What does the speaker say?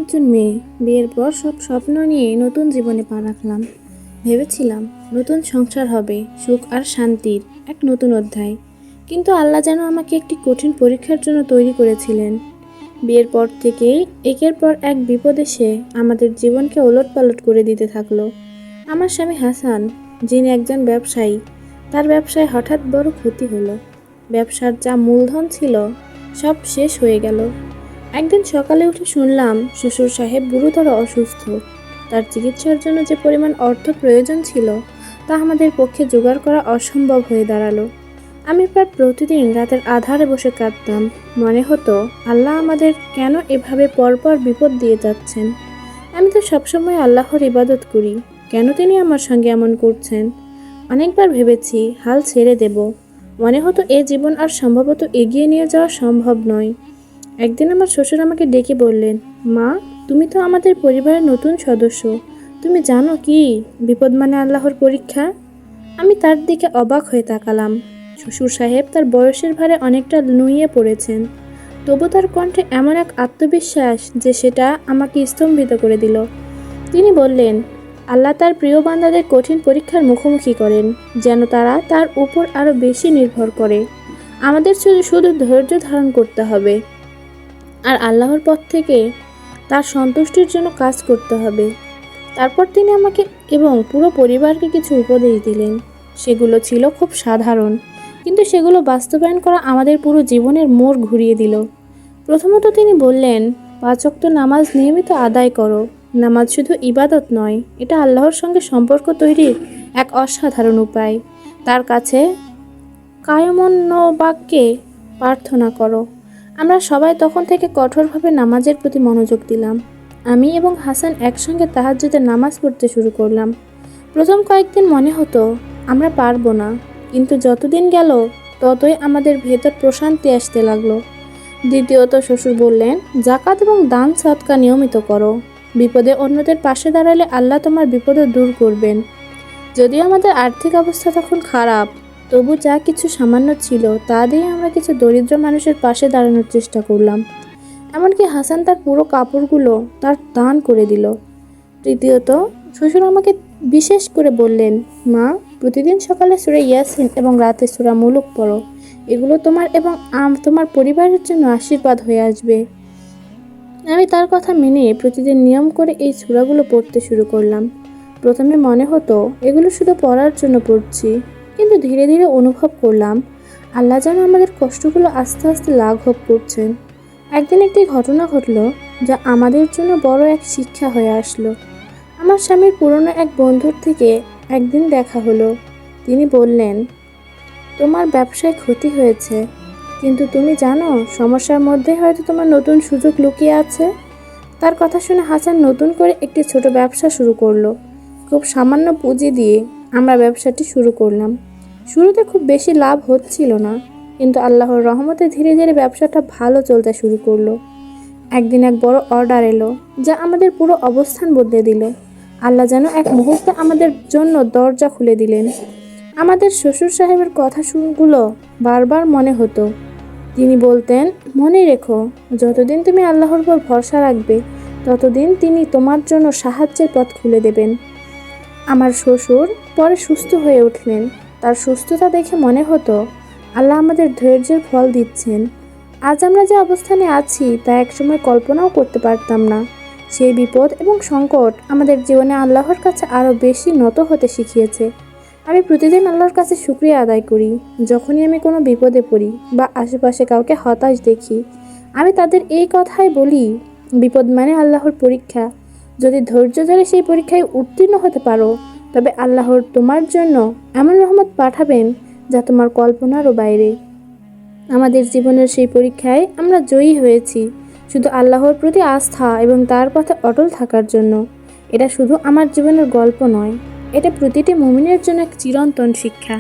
একজন মেয়ে। বিয়ের পর সব স্বপ্ন নিয়ে নতুন জীবনে পা রাখলাম। ভেবেছিলাম নতুন সংসার হবে, সুখ আর শান্তির এক নতুন অধ্যায়। কিন্তু আল্লাহ যেন আমাকে একটি কঠিন পরীক্ষার জন্য তৈরি করেছিলেন। বিয়ের পর থেকেই একের পর এক বিপদ এসে আমাদের জীবনকে ওলটপালট করে দিতে থাকলো। আমার স্বামী হাসান, যিনি একজন ব্যবসায়ী, তার ব্যবসায় হঠাৎ বড় ক্ষতি হলো। ব্যবসার যা মূলধন ছিল সব শেষ হয়ে গেল। একদিন সকালে উঠে শুনলাম শ্বশুর সাহেব গুরুতর অসুস্থ। তার চিকিৎসার জন্য যে পরিমাণ অর্থ প্রয়োজন ছিল তা আমাদের পক্ষে জোগাড় করা অসম্ভব হয়ে দাঁড়ালো। আমি প্রায় প্রতিদিন রাতের আধারে বসে কাঁদতাম। মনে হতো আল্লাহ আমাদের কেন এভাবে পরপর বিপদ দিয়ে যাচ্ছেন। আমি তো সবসময় আল্লাহর ইবাদত করি, কেন তিনি আমার সঙ্গে এমন করছেন। অনেকবার ভেবেছি হাল ছেড়ে দেব। মনে হতো এ জীবন আর সম্ভবত এগিয়ে নিয়ে যাওয়া সম্ভব নয়। একদিন আমার শ্বশুর আমাকে ডেকে বললেন, মা, তুমি তো আমাদের পরিবারের নতুন সদস্য, তুমি জানো কি বিপদ মানে আল্লাহর পরীক্ষা? আমি তার দিকে অবাক হয়ে তাকালাম। শ্বশুর সাহেব তার বয়সের ভারে অনেকটা নুইয়ে পড়েছেন, তবু তার কণ্ঠে এমন এক আত্মবিশ্বাস যে সেটা আমাকে স্তম্ভিত করে দিল। তিনি বললেন, আল্লাহ তার প্রিয় বান্দাদের কঠিন পরীক্ষার মুখোমুখি করেন যেন তারা তার উপর আরও বেশি নির্ভর করে। আমাদের শুধু ধৈর্য ধারণ করতে হবে আর আল্লাহর পথ থেকে তার সন্তুষ্টির জন্য কাজ করতে হবে। তারপর তিনি আমাকে এবং পুরো পরিবারকে কিছু উপদেশ দিলেন। সেগুলো ছিল খুব সাধারণ, কিন্তু সেগুলো বাস্তবায়ন করা আমাদের পুরো জীবনের মোড় ঘুরিয়ে দিল। প্রথমত তিনি বললেন, 5 ওয়াক্ত নামাজ নিয়মিত আদায় করো। নামাজ শুধু ইবাদত নয়, এটা আল্লাহর সঙ্গে সম্পর্ক তৈরির এক অসাধারণ উপায়। তার কাছে কায়মনোবাক্যে প্রার্থনা করো। আমরা সবাই তখন থেকে কঠোরভাবে নামাজের প্রতি মনোযোগ দিলাম। আমি এবং হাসান একসঙ্গে তাহাজ্জুদের নামাজ পড়তে শুরু করলাম। প্রথম কয়েকদিন মনে হতো আমরা পারবো না, কিন্তু যতদিন গেল ততই আমাদের ভেতর প্রশান্তি আসতে লাগলো। দ্বিতীয়ত শ্বশুর বললেন, জাকাত এবং দান সদকা নিয়মিত করো। বিপদে অন্যদের পাশে দাঁড়ালে আল্লাহ তোমার বিপদও দূর করবেন। যদিও আমাদের আর্থিক অবস্থা তখন খারাপ, তবু যা কিছু সামান্য ছিল তা দিয়ে আমরা কিছু দরিদ্র মানুষের পাশে দাঁড়ানোর চেষ্টা করলাম। এমনকি হাসান তার পুরো কাপড়গুলো তার দান করে দিল। তৃতীয়ত শ্বশুর আমাকে বিশেষ করে বললেন, মা, প্রতিদিন সকালে সূরা ইয়াসিন এবং রাতে সূরা মুলুক পড়ো। এগুলো তোমার এবং তোমার পরিবারের জন্য আশীর্বাদ হয়ে আসবে। আমি তার কথা মেনে প্রতিদিন নিয়ম করে এই সূরাগুলো পড়তে শুরু করলাম। প্রথমে মনে হতো এগুলো শুধু পড়ার জন্য পড়ছি, কিন্তু ধীরে ধীরে অনুভব করলাম আল্লাহ যেন আমাদের কষ্টগুলো আস্তে আস্তে লাঘব করছেন। একদিন একটি ঘটনা ঘটলো যা আমাদের জন্য বড় এক শিক্ষা হয়ে আসলো। আমার স্বামীর পুরনো এক বন্ধুর থেকে একদিন দেখা হলো। তিনি বললেন, তোমার ব্যবসায় ক্ষতি হয়েছে, কিন্তু তুমি জানো সমস্যার মধ্যে হয়তো তোমার নতুন সুযোগ লুকিয়ে আছে। তার কথা শুনে হাসান নতুন করে একটি ছোট ব্যবসা শুরু করলো। খুব সামান্য পুঁজি দিয়ে আমরা ব্যবসাটি শুরু করলাম। শুরুতে খুব বেশি লাভ হচ্ছিল না, কিন্তু আল্লাহর রহমতে ধীরে ধীরে ব্যবসাটা ভালো চলতে শুরু করলো। একদিন এক বড় অর্ডার এলো যা আমাদের পুরো অবস্থান বদলে দিল। আল্লাহ যেন এক মুহূর্তে আমাদের জন্য দরজা খুলে দিলেন। আমাদের শ্বশুর সাহেবের কথাগুলো বারবার মনে হতো। তিনি বলতেন, মনে রেখো, যতদিন তুমি আল্লাহর উপর ভরসা রাখবে ততদিন তিনি তোমার জন্য সাহায্যের পথ খুলে দেবেন। আমার শ্বশুর পরে সুস্থ হয়ে উঠলেন। তার সুস্থতা দেখে মনে হতো আল্লাহ আমাদের ধৈর্যের ফল দিচ্ছেন। আজ আমরা যে অবস্থানে আছি তা একসময় কল্পনাও করতে পারতাম না। সেই বিপদ এবং সংকট আমাদের জীবনে আল্লাহর কাছে আরও বেশি নত হতে শিখিয়েছে। আমি প্রতিদিন আল্লাহর কাছে শুকরিয়া আদায় করি। যখনই আমি কোনো বিপদে পড়ি বা আশেপাশে কাউকে হতাশ দেখি, আমি তাদের এই কথাই বলি, বিপদ মানে আল্লাহর পরীক্ষা। যদি ধৈর্য ধরে সেই পরীক্ষায় উত্তীর্ণ হতে পারো, তবে আল্লাহর তোমার জন্য এমন রহমত পাঠাবেন যা তোমার কল্পনারও বাইরে। আমাদের জীবনের সেই পরীক্ষায় আমরা জয়ী হয়েছি শুধু আল্লাহর প্রতি আস্থা এবং তার পথে অটল থাকার জন্য। এটা শুধু আমার জীবনের গল্প নয়, এটা প্রতিটি মুমিনের জন্য এক চিরন্তন শিক্ষা।